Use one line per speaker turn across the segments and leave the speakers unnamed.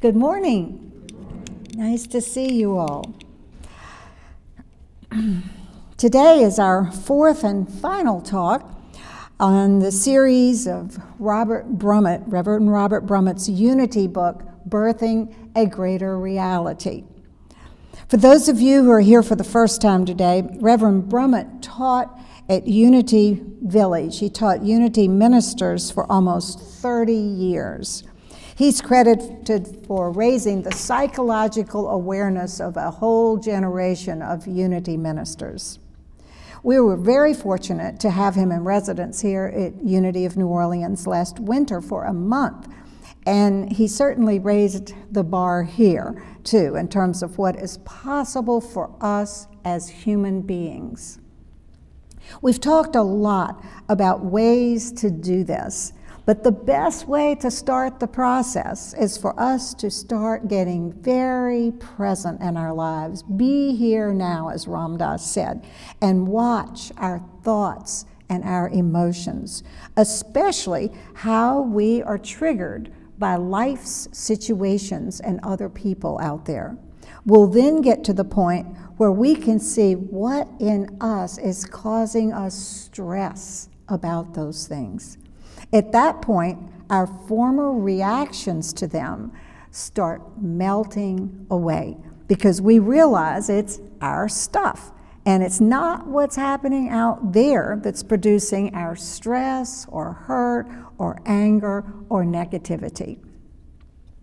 Good morning. Nice to see you all. Today is our fourth and final talk on the series of Reverend Robert Brummett's Unity book, Birthing a Greater Reality. For those of you who are here for the first time today, Reverend Brummett taught at Unity Village. He taught Unity ministers for almost 30 years. He's credited for raising the psychological awareness of a whole generation of Unity ministers. We were very fortunate to have him in residence here at Unity of New Orleans last winter for a month, and he certainly raised the bar here, too, in terms of what is possible for us as human beings. We've talked a lot about ways to do this, but the best way to start the process is for us to start getting very present in our lives. Be here now, as Ram Dass said, and watch our thoughts and our emotions, especially how we are triggered by life's situations and other people out there. We'll then get to the point where we can see what in us is causing us stress about those things. At that point, our former reactions to them start melting away because we realize it's our stuff and it's not what's happening out there that's producing our stress or hurt or anger or negativity.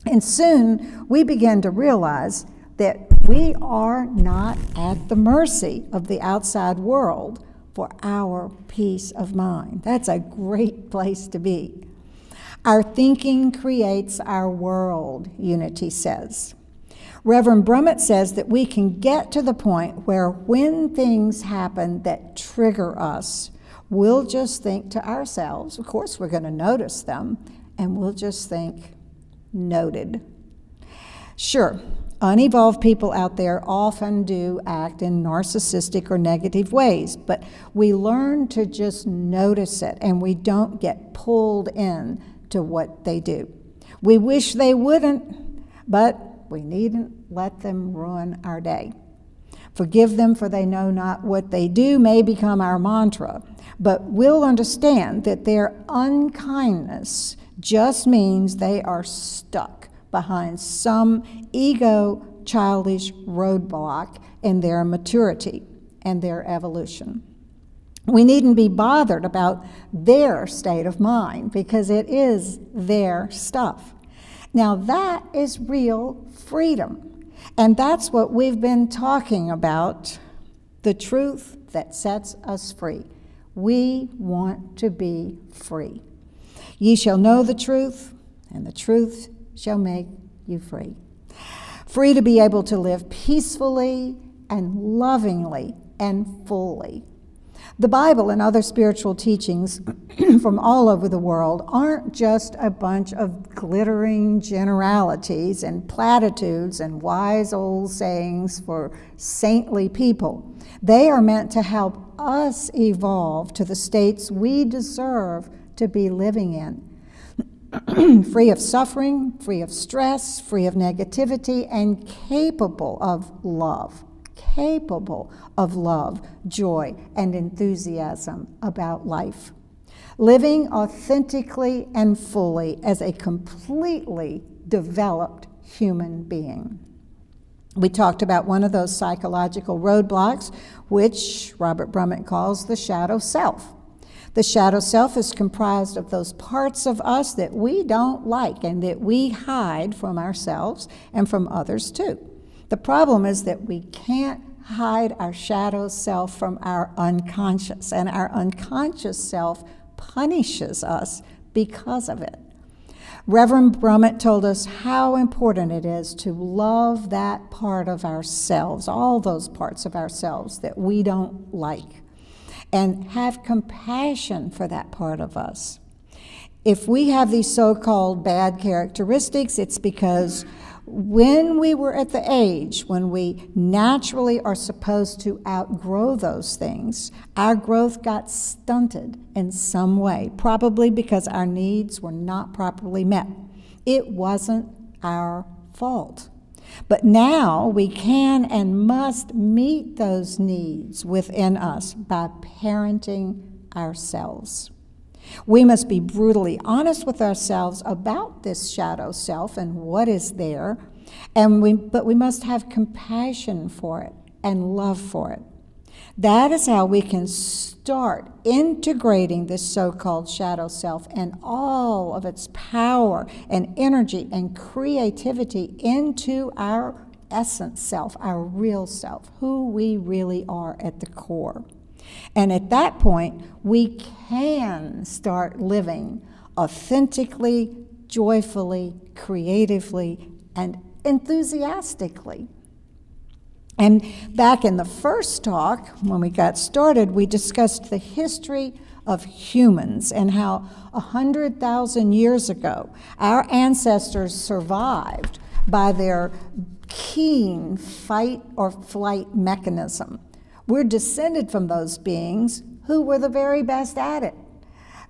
And soon we begin to realize that we are not at the mercy of the outside world for our peace of mind. That's a great place to be. Our thinking creates our world, Unity says. Reverend Brummett says that we can get to the point where when things happen that trigger us, we'll just think to ourselves, of course we're going to notice them, and we'll just think, noted. Sure, unevolved people out there often do act in narcissistic or negative ways, but we learn to just notice it and we don't get pulled in to what they do. We wish they wouldn't, but we needn't let them ruin our day. Forgive them for they know not what they do may become our mantra, but we'll understand that their unkindness just means they are stuck behind some childish roadblock in their maturity and their evolution. We needn't be bothered about their state of mind because it is their stuff. Now that is real freedom, and that's what we've been talking about, the truth that sets us free. We want to be free. Ye shall know the truth, and the truth shall make you free. Free to be able to live peacefully and lovingly and fully. The Bible and other spiritual teachings from all over the world aren't just a bunch of glittering generalities and platitudes and wise old sayings for saintly people. They are meant to help us evolve to the states we deserve to be living in. Free of suffering, free of stress, free of negativity, and capable of love, joy, and enthusiasm about life. Living authentically and fully as a completely developed human being. We talked about one of those psychological roadblocks, which Robert Brummett calls the shadow self. The shadow self is comprised of those parts of us that we don't like and that we hide from ourselves and from others too. The problem is that we can't hide our shadow self from our unconscious, and our unconscious self punishes us because of it. Reverend Brummett told us how important it is to love that part of ourselves, all those parts of ourselves that we don't like, and have compassion for that part of us. If we have these so-called bad characteristics, it's because when we were at the age when we naturally are supposed to outgrow those things, our growth got stunted in some way, probably because our needs were not properly met. It wasn't our fault. But now we can and must meet those needs within us by parenting ourselves. We must be brutally honest with ourselves about this shadow self and what is there, but we must have compassion for it and love for it. That is how we can start integrating this so-called shadow self and all of its power and energy and creativity into our essence self, our real self, who we really are at the core. And at that point, we can start living authentically, joyfully, creatively, and enthusiastically. And back in the first talk, when we got started, we discussed the history of humans and how 100,000 years ago, our ancestors survived by their keen fight or flight mechanism. We're descended from those beings who were the very best at it.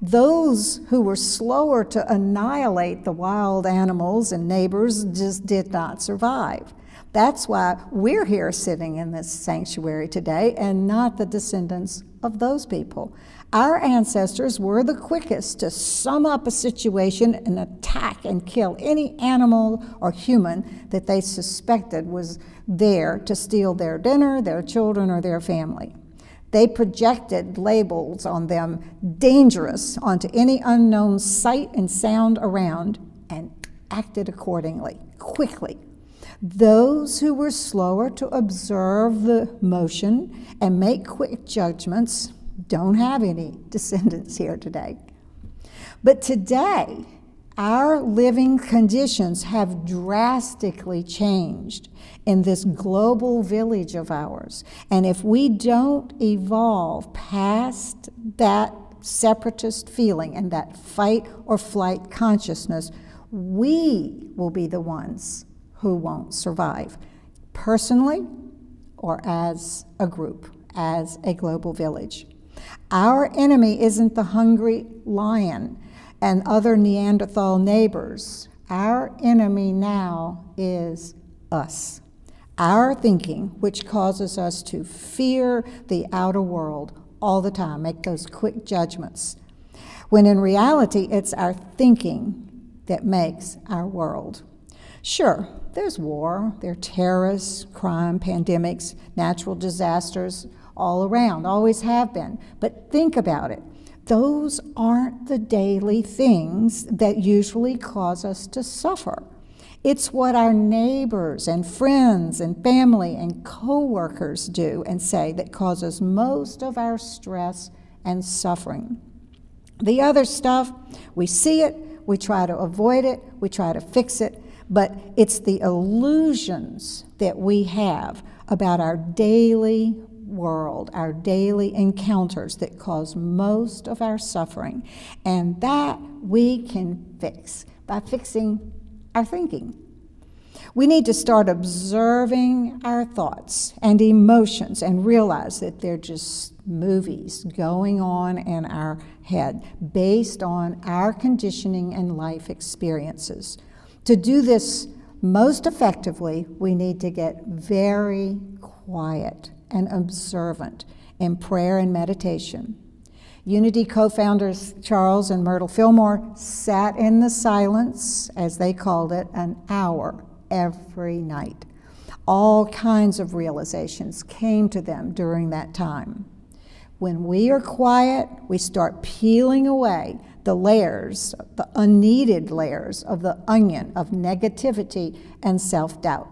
Those who were slower to annihilate the wild animals and neighbors just did not survive. That's why we're here sitting in this sanctuary today and not the descendants of those people. Our ancestors were the quickest to sum up a situation and attack and kill any animal or human that they suspected was there to steal their dinner, their children, or their family. They projected labels on them, dangerous, onto any unknown sight and sound around, and acted accordingly, quickly. Those who were slower to observe the motion and make quick judgments don't have any descendants here today. But today, our living conditions have drastically changed in this global village of ours. And if we don't evolve past that separatist feeling and that fight or flight consciousness, we will be the ones who won't survive, personally or as a group, as a global village. Our enemy isn't the hungry lion and other Neanderthal neighbors. Our enemy now is us. Our thinking, which causes us to fear the outer world all the time, make those quick judgments, when in reality it's our thinking that makes our world. Sure, there's war, there are terrorists, crime, pandemics, natural disasters all around, always have been. But think about it. Those aren't the daily things that usually cause us to suffer. It's what our neighbors and friends and family and co-workers do and say that causes most of our stress and suffering. The other stuff, we see it, we try to avoid it, we try to fix it, but it's the illusions that we have about our daily world, our daily encounters that cause most of our suffering. And that we can fix by fixing our thinking. We need to start observing our thoughts and emotions and realize that they're just movies going on in our head based on our conditioning and life experiences. To do this most effectively, we need to get very quiet and observant in prayer and meditation. Unity co-founders Charles and Myrtle Fillmore sat in the silence, as they called it, an hour every night. All kinds of realizations came to them during that time. When we are quiet, we start peeling away the layers, the unneeded layers of the onion of negativity and self-doubt.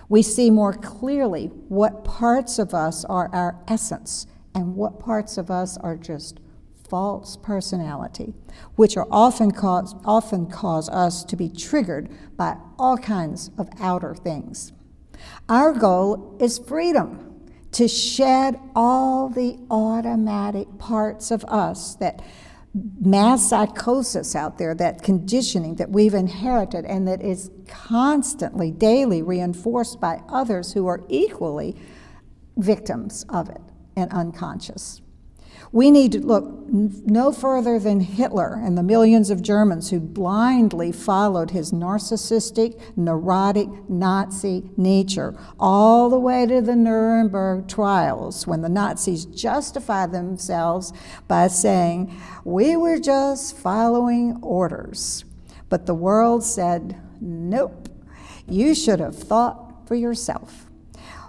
We see more clearly what parts of us are our essence and what parts of us are just false personality, which are often cause us to be triggered by all kinds of outer things. Our goal is freedom, to shed all the automatic parts of us, that mass psychosis out there, that conditioning that we've inherited and that is constantly, daily reinforced by others who are equally victims of it and unconscious. We need to look no further than Hitler and the millions of Germans who blindly followed his narcissistic, neurotic, Nazi nature, all the way to the Nuremberg trials, when the Nazis justified themselves by saying, "We were just following orders." But the world said, "Nope, you should have thought for yourself."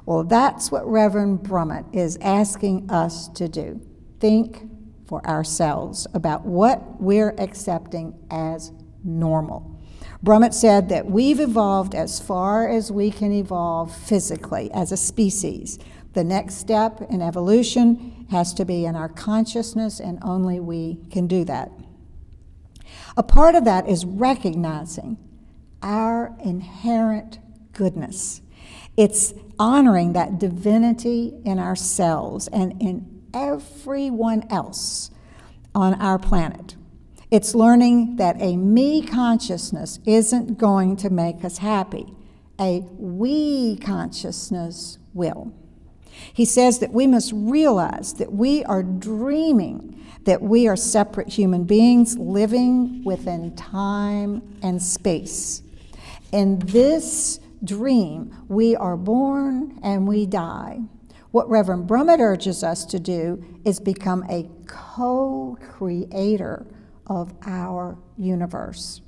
Well, that's what Reverend Brummett is asking us to do. Think for ourselves about what we're accepting as normal. Brummett said that we've evolved as far as we can evolve physically as a species. The next step in evolution has to be in our consciousness, and only we can do that. A part of that is recognizing our inherent goodness. It's honoring that divinity in ourselves and in everyone else on our planet. It's learning that a me consciousness isn't going to make us happy. A we consciousness will. He says that we must realize that we are dreaming that we are separate human beings living within time and space. In this dream, we are born and we die. What Reverend Brummett urges us to do is become a co-creator of our universe.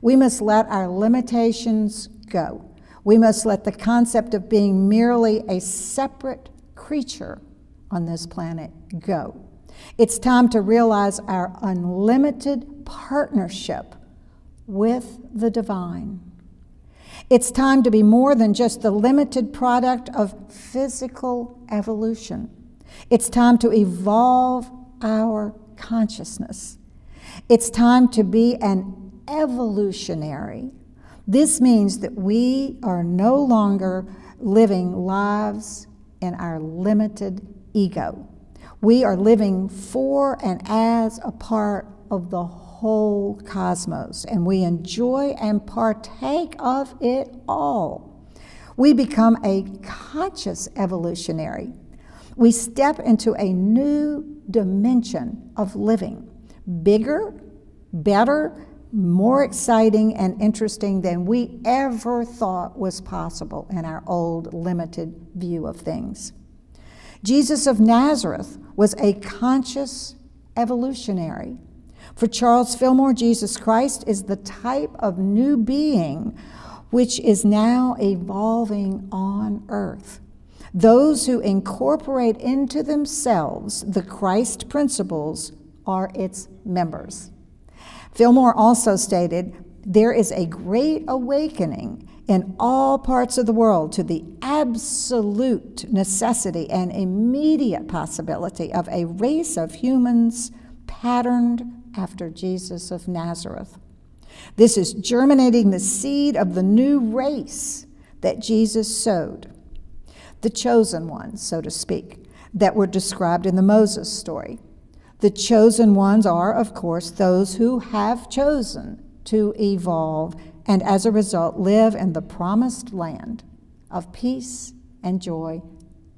We must let our limitations go. We must let the concept of being merely a separate creature on this planet go. It's time to realize our unlimited partnership with the divine. It's time to be more than just the limited product of physical evolution. It's time to evolve our consciousness. It's time to be an evolutionary. This means that we are no longer living lives in our limited ego. We are living for and as a part of the whole cosmos, and we enjoy and partake of it all. We become a conscious evolutionary. We step into a new dimension of living, bigger, better, more exciting and interesting than we ever thought was possible in our old limited view of things. Jesus of Nazareth was a conscious evolutionary. For Charles Fillmore, Jesus Christ is the type of new being which is now evolving on earth. Those who incorporate into themselves the Christ principles are its members. Fillmore also stated, there is a great awakening in all parts of the world to the absolute necessity and immediate possibility of a race of humans patterned after Jesus of Nazareth. This is germinating the seed of the new race that Jesus sowed, the chosen ones, so to speak, that were described in the Moses story. The chosen ones are, of course, those who have chosen to evolve and as a result live in the promised land of peace and joy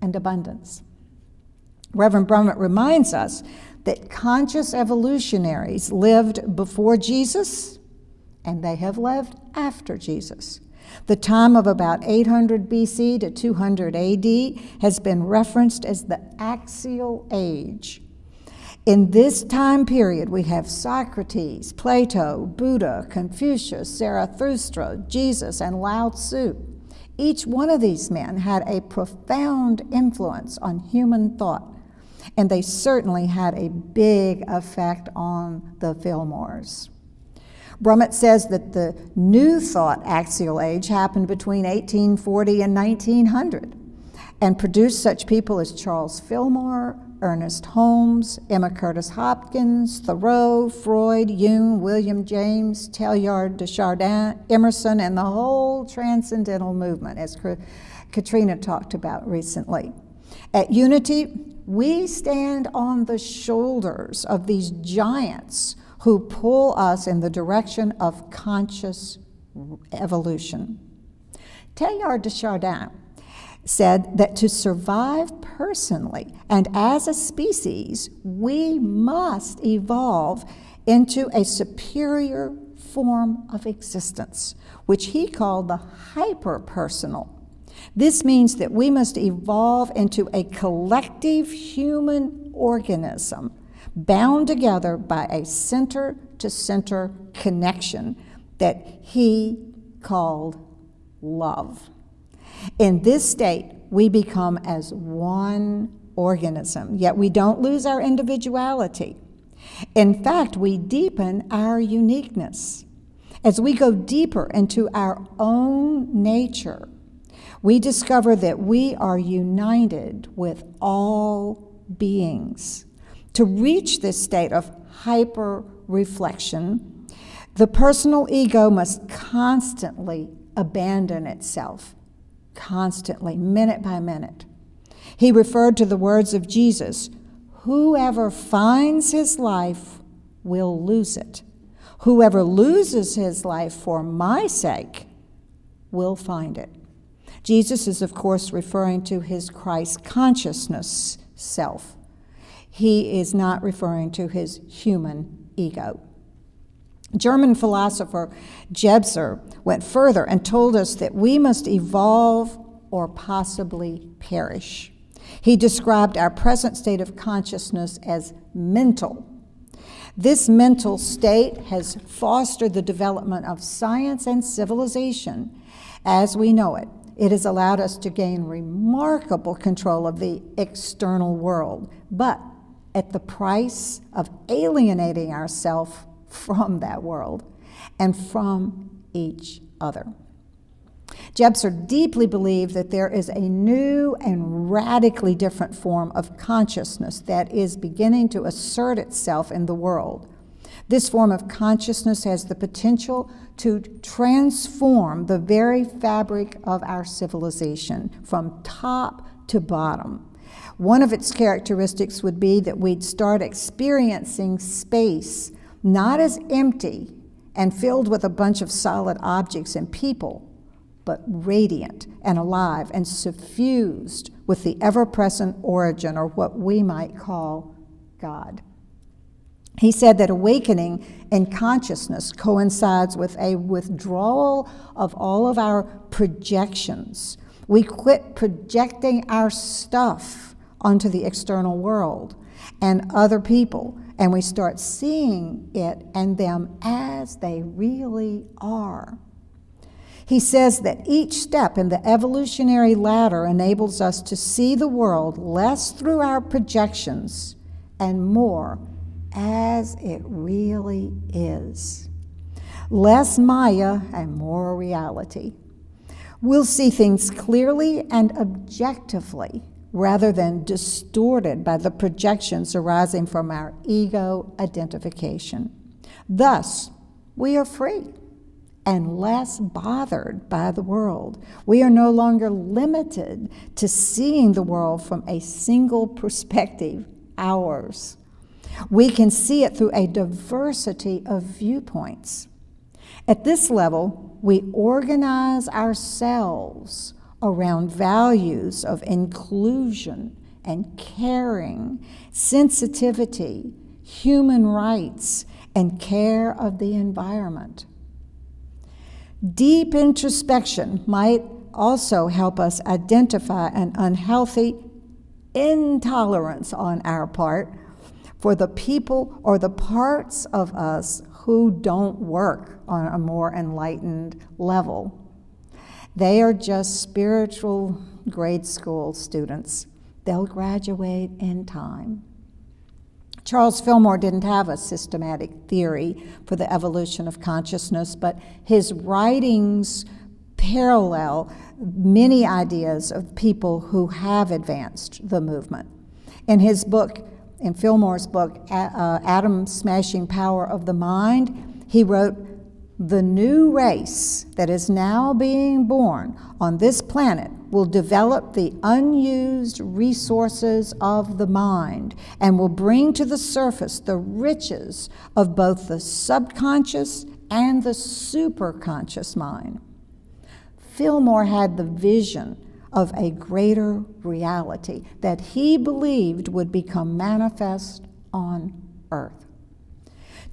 and abundance. Reverend Brummett reminds us that conscious evolutionaries lived before Jesus and they have lived after Jesus. The time of about 800 BC to 200 AD has been referenced as the axial age. In this time period, we have Socrates, Plato, Buddha, Confucius, Zarathustra, Jesus, and Lao Tzu. Each one of these men had a profound influence on human thought, and they certainly had a big effect on the Fillmores. Brummett says that the New Thought axial age happened between 1840 and 1900 and produced such people as Charles Fillmore, Ernest Holmes, Emma Curtis Hopkins, Thoreau, Freud, Jung, William James, Teilhard de Chardin, Emerson, and the whole transcendental movement, as Katrina talked about recently. At Unity, we stand on the shoulders of these giants who pull us in the direction of conscious evolution. Teilhard de Chardin said that to survive personally and as a species, we must evolve into a superior form of existence, which he called the hyperpersonal. This means that we must evolve into a collective human organism bound together by a center-to-center connection that he called love. In this state, we become as one organism, yet we don't lose our individuality. In fact, we deepen our uniqueness. As we go deeper into our own nature, we discover that we are united with all beings. To reach this state of hyper-reflection, the personal ego must constantly abandon itself, constantly, minute by minute. He referred to the words of Jesus, "Whoever finds his life will lose it. Whoever loses his life for my sake will find it." Jesus is, of course, referring to his Christ consciousness self. He is not referring to his human ego. German philosopher Gebser went further and told us that we must evolve or possibly perish. He described our present state of consciousness as mental. This mental state has fostered the development of science and civilization as we know it. It has allowed us to gain remarkable control of the external world, but at the price of alienating ourselves from that world and from each other. Gebser deeply believed that there is a new and radically different form of consciousness that is beginning to assert itself in the world. This form of consciousness has the potential to transform the very fabric of our civilization from top to bottom. One of its characteristics would be that we'd start experiencing space not as empty and filled with a bunch of solid objects and people, but radiant and alive and suffused with the ever-present origin, or what we might call God. He said that awakening in consciousness coincides with a withdrawal of all of our projections. We quit projecting our stuff onto the external world and other people, and we start seeing it and them as they really are. He says that each step in the evolutionary ladder enables us to see the world less through our projections and more as it really is. Less Maya and more reality. We'll see things clearly and objectively rather than distorted by the projections arising from our ego identification. Thus, we are free and less bothered by the world. We are no longer limited to seeing the world from a single perspective, ours. We can see it through a diversity of viewpoints. At this level, we organize ourselves around values of inclusion and caring, sensitivity, human rights, and care of the environment. Deep introspection might also help us identify an unhealthy intolerance on our part for the people or the parts of us who don't work on a more enlightened level. They are just spiritual grade school students. They'll graduate in time. Charles Fillmore didn't have a systematic theory for the evolution of consciousness, but his writings parallel many ideas of people who have advanced the movement. In his book, in Fillmore's book, Atom Smashing Power of the Mind, he wrote, "The new race that is now being born on this planet will develop the unused resources of the mind and will bring to the surface the riches of both the subconscious and the superconscious mind." Fillmore had the vision of a greater reality that he believed would become manifest on earth.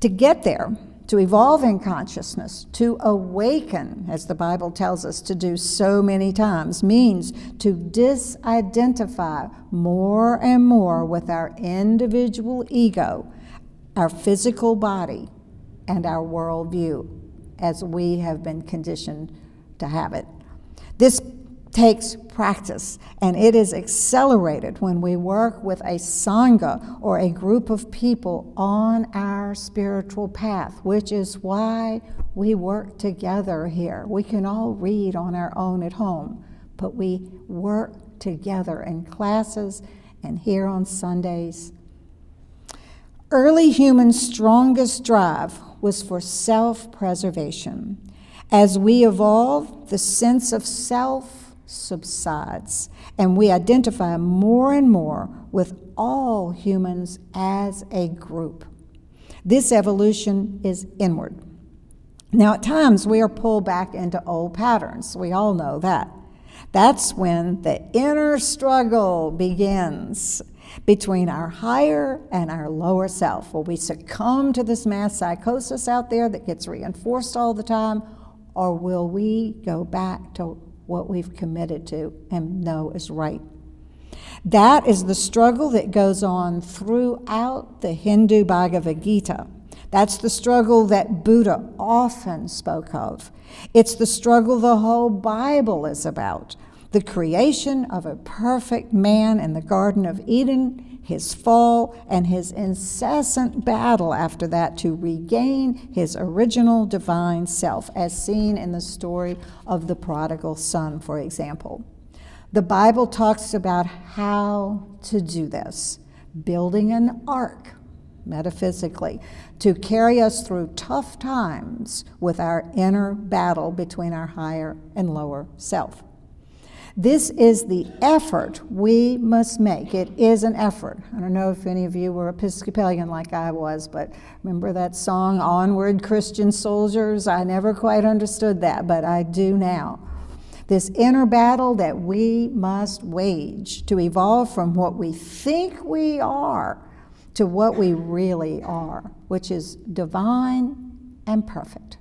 To get there, to evolve in consciousness, to awaken, as the Bible tells us to do so many times, means to disidentify more and more with our individual ego, our physical body, and our worldview, as we have been conditioned to have it. This takes practice, and it is accelerated when we work with a sangha or a group of people on our spiritual path, which is why we work together here. We can all read on our own at home, but we work together in classes and here on Sundays. Early humans' strongest drive was for self-preservation. As we evolve, the sense of self subsides, and we identify more and more with all humans as a group. This evolution is inward. Now, at times, we are pulled back into old patterns. We all know that. That's when the inner struggle begins between our higher and our lower self. Will we succumb to this mass psychosis out there that gets reinforced all the time, or will we go back to what we've committed to and know is right? That is the struggle that goes on throughout the Hindu Bhagavad Gita. That's the struggle that Buddha often spoke of. It's the struggle the whole Bible is about. The creation of a perfect man in the Garden of Eden, his fall, and his incessant battle after that to regain his original divine self, as seen in the story of the prodigal son, for example. The Bible talks about how to do this, building an ark, metaphysically, to carry us through tough times with our inner battle between our higher and lower self. This is the effort we must make. It is an effort. I don't know if any of you were Episcopalian like I was, but remember that song, Onward, Christian Soldiers? I never quite understood that, but I do now. This inner battle that we must wage to evolve from what we think we are to what we really are, which is divine and perfect.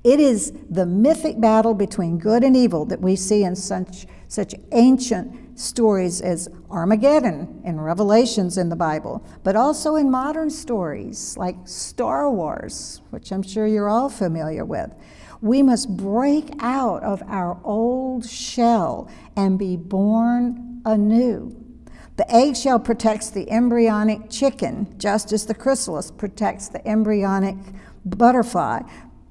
It is the mythic battle between good and evil that we see in such ancient stories as Armageddon in Revelations in the Bible, but also in modern stories like Star Wars, which I'm sure you're all familiar with. We must break out of our old shell and be born anew. The eggshell protects the embryonic chicken, just as the chrysalis protects the embryonic butterfly.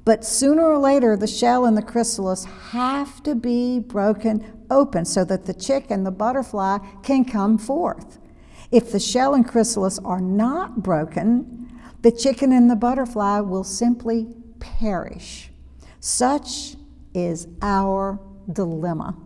But sooner or later, the shell and the chrysalis have to be broken open so that the chick and the butterfly can come forth. If the shell and chrysalis are not broken, the chicken and the butterfly will simply perish. Such is our dilemma.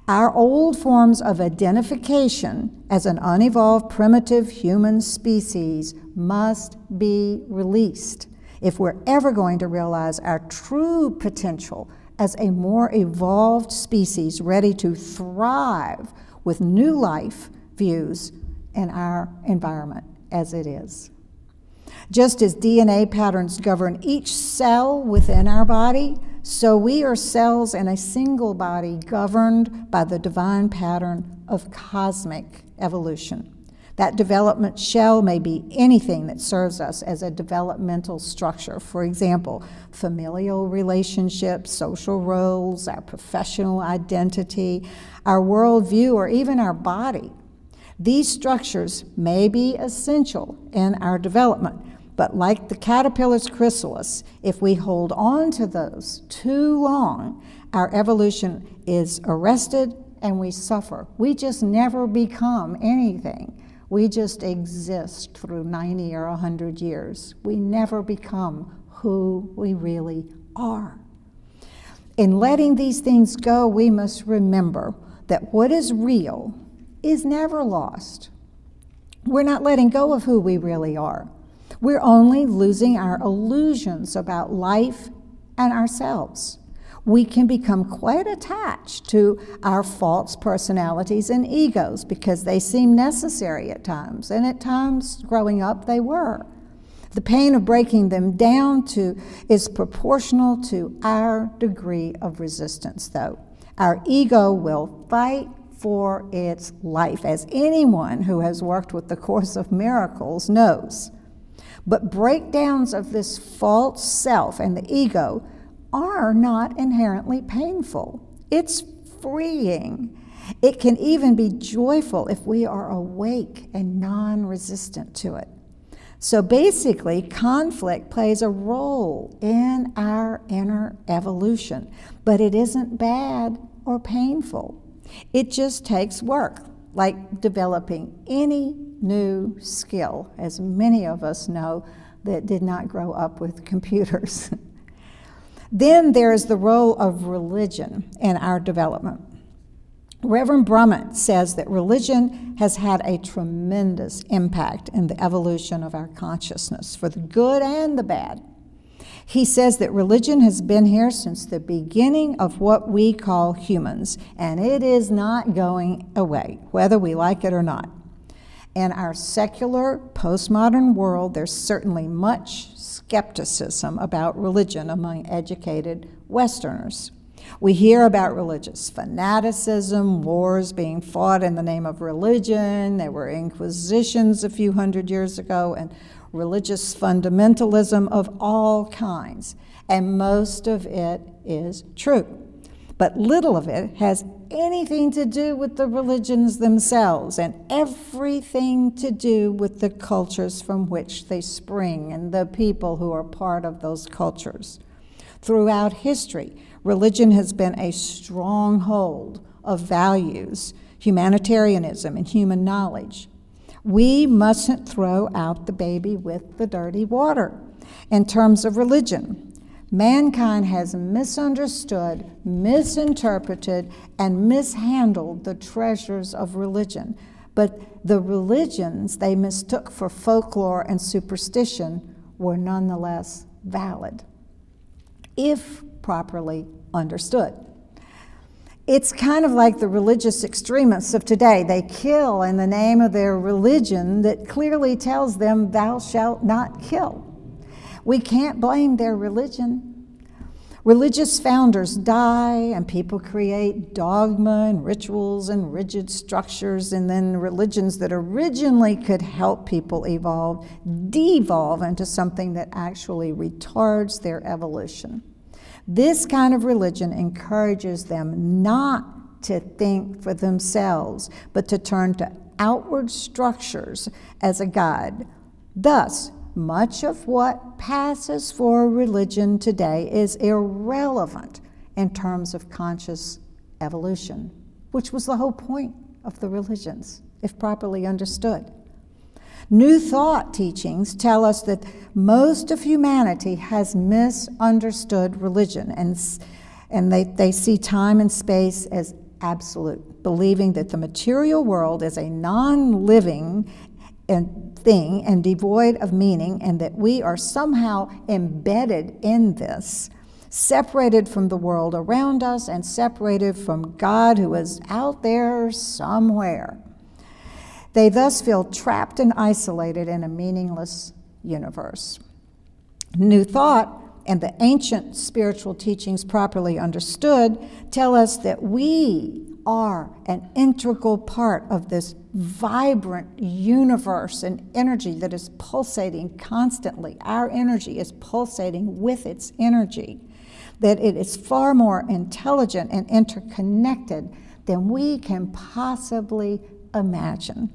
Our old forms of identification as an unevolved primitive human species must be released if we're ever going to realize our true potential as a more evolved species ready to thrive with new life views in our environment as it is. Just as DNA patterns govern each cell within our body, so we are cells in a single body governed by the divine pattern of cosmic evolution. That development shell may be anything that serves us as a developmental structure. For example, familial relationships, social roles, our professional identity, our worldview, or even our body. These structures may be essential in our development, but like the caterpillar's chrysalis, if we hold on to those too long, our evolution is arrested and we suffer. We just never become anything. We just exist through 90 or 100 years. We never become who we really are. In letting these things go, we must remember that what is real is never lost. We're not letting go of who we really are. We're only losing our illusions about life and ourselves. we can become quite attached to our false personalities and egos because they seem necessary at times, and at times growing up they were. The pain of breaking them down is proportional to our degree of resistance, though. Our ego will fight for its life, as anyone who has worked with the Course of Miracles knows. But breakdowns of this false self and the ego are not inherently painful. It's freeing. It can even be joyful if we are awake and non-resistant to it. So basically, conflict plays a role in our inner evolution, but it isn't bad or painful. It just takes work, like developing any new skill, as many of us know that did not grow up with computers. Then there is the role of religion in our development. Reverend Brummett says that religion has had a tremendous impact in the evolution of our consciousness, for the good and the bad. He says that religion has been here since the beginning of what we call humans, and it is not going away, whether we like it or not. In our secular, postmodern world, there's certainly much skepticism about religion among educated Westerners. We hear about religious fanaticism, wars being fought in the name of religion. There were inquisitions a few hundred years ago, and religious fundamentalism of all kinds. And most of it is true. But little of it has anything to do with the religions themselves, and everything to do with the cultures from which they spring and the people who are part of those cultures. Throughout history, religion has been a stronghold of values, humanitarianism, and human knowledge. We mustn't throw out the baby with the dirty water. In terms of religion, mankind has misunderstood, misinterpreted, and mishandled the treasures of religion. But the religions they mistook for folklore and superstition were nonetheless valid, if properly understood. It's kind of like the religious extremists of today. They kill in the name of their religion that clearly tells them, "Thou shalt not kill." We can't blame their religion. Religious founders die, and people create dogma and rituals and rigid structures, and then religions that originally could help people evolve devolve into something that actually retards their evolution. This kind of religion encourages them not to think for themselves, but to turn to outward structures as a guide. Thus, much of what passes for religion today is irrelevant in terms of conscious evolution, which was the whole point of the religions, if properly understood. New Thought teachings tell us that most of humanity has misunderstood religion, and they see time and space as absolute, believing that the material world is a non-living thing and devoid of meaning, and that we are somehow embedded in this, separated from the world around us and separated from God, who is out there somewhere. They thus feel trapped and isolated in a meaningless universe. New Thought and the ancient spiritual teachings properly understood tell us that we are an integral part of this vibrant universe and energy that is pulsating constantly. Our energy is pulsating with its energy, that it is far more intelligent and interconnected than we can possibly imagine.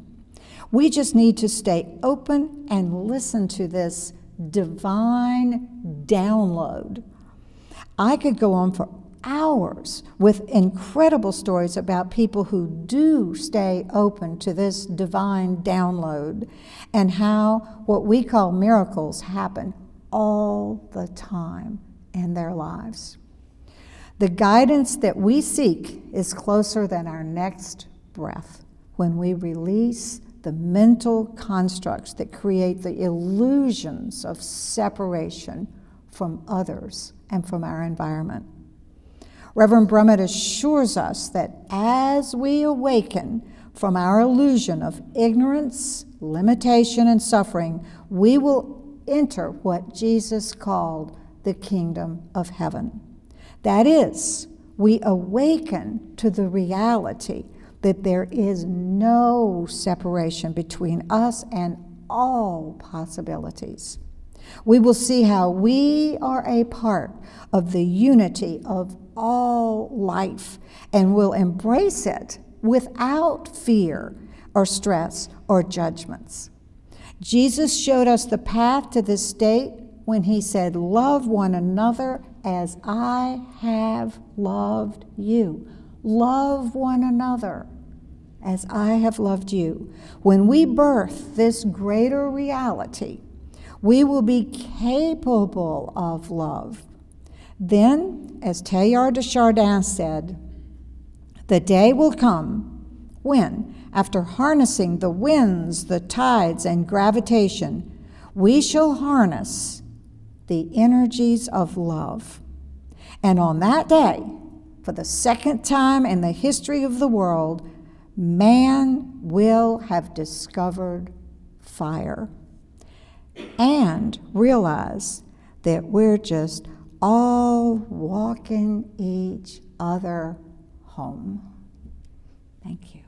We just need to stay open and listen to this divine download. I could go on for hours with incredible stories about people who do stay open to this divine download, and how what we call miracles happen all the time in their lives. The guidance that we seek is closer than our next breath when we release the mental constructs that create the illusions of separation from others and from our environment. Reverend Brummett assures us that as we awaken from our illusion of ignorance, limitation, and suffering, we will enter what Jesus called the kingdom of heaven. That is, we awaken to the reality that there is no separation between us and all possibilities. We will see how we are a part of the unity of all life and will embrace it without fear or stress or judgments. Jesus showed us the path to this state when he said, "Love one another as I have loved you." Love one another as I have loved you. When we birth this greater reality, we will be capable of love. Then, as Teilhard de Chardin said, the day will come when, after harnessing the winds, the tides, and gravitation, we shall harness the energies of love. And on that day, for the second time in the history of the world, man will have discovered fire and realize that we're just all walking each other home. Thank you.